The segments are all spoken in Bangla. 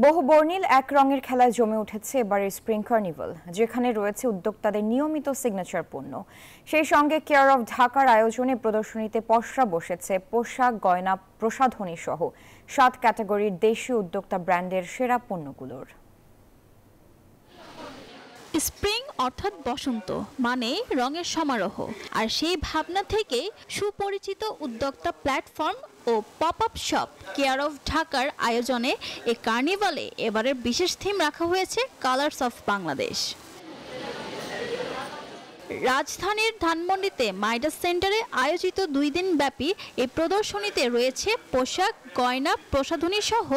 বহুবর্ণিল এক রঙের খেলায় জমে উঠেছে এবারের স্প্রিং কার্নিভাল, যেখানে রয়েছে উদ্যোক্তাদের নিয়মিত সিগনেচার পণ্য। সেই সঙ্গে কেয়ার অফ ঢাকার আয়োজনে প্রদর্শনীতে পসরা বসেছে পোশাক, গয়না, প্রসাধনী সহ 7 ক্যাটাগরির দেশীয় উদ্যোক্তা ব্র্যান্ডের সেরা পণ্যগুলোর। স্প্রিং অর্থাৎ বসন্ত মানে রঙের সমারোহ, আর সেই ভাবনা থেকে সুপরিচিত উদ্যোক্তা প্ল্যাটফর্ম ও pop up shop care of ঢাকার আয়োজনে এই কার্নিভালে এবারের বিশেষ থিম রাখা হয়েছে কালার্স অফ বাংলাদেশ। রাজধানীর ধানমন্ডিতে মাইডাস সেন্টারে আয়োজিত 2 দিন ব্যাপী এই প্রদর্শনীতে রয়েছে পোশাক, গয়না, প্রসাধনী সহ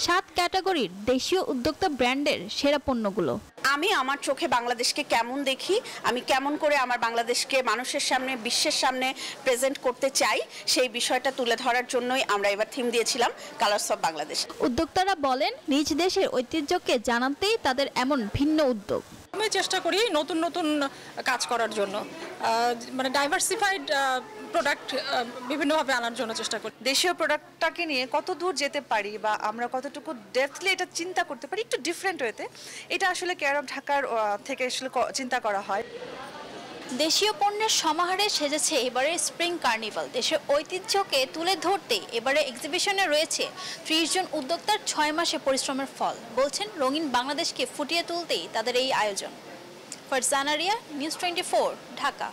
7 ক্যাটাগরির দেশীয় উদ্যোক্তা ব্র্যান্ডের সেরা পণ্যগুলো। আমি আমার চোখে বাংলাদেশকে কেমন দেখি, আমি কেমন করে আমার বাংলাদেশকে মানুষের সামনে, বিশ্বের সামনে প্রেজেন্ট করতে চাই, সেই বিষয়টা তুলে ধরার জন্যই আমরা এবার থিম দিয়েছিলাম কালার্স অফ বাংলাদেশ। উদ্যোক্তারা বলেন, নিজ দেশের ঐতিহ্যকে জানাতেই তাদের এমন ভিন্ন উদ্যোগ। আমি চেষ্টা করি নতুন নতুন কাজ করার জন্য, মানে ডাইভার্সিফাইড প্রোডাক্ট বিভিন্নভাবে আনার জন্য চেষ্টা করি। দেশীয় প্রোডাক্টটাকে নিয়ে কত দূর যেতে পারি বা আমরা কতটুকু ডেপথলি এটা চিন্তা করতে পারি একটু ডিফারেন্ট ওয়েতে, এটা আসলে কেয়ার অফ ঢাকার থেকে আসলে চিন্তা করা হয়। দেশীয় পণ্যের সমাহারে সেজেছে এবারে স্প্রিং কার্নিভাল। দেশের ঐতিহ্যকে তুলে ধরতে এবারে এক্সিবিশনে রয়েছে 30 জন উদ্যোক্তার 6 মাসে পরিশ্রমের ফল। বলছেন, রঙিন বাংলাদেশকে ফুটিয়ে তুলতেই তাদের এই আয়োজন। ফারজানা রিয়া, নিউজ 24, ঢাকা।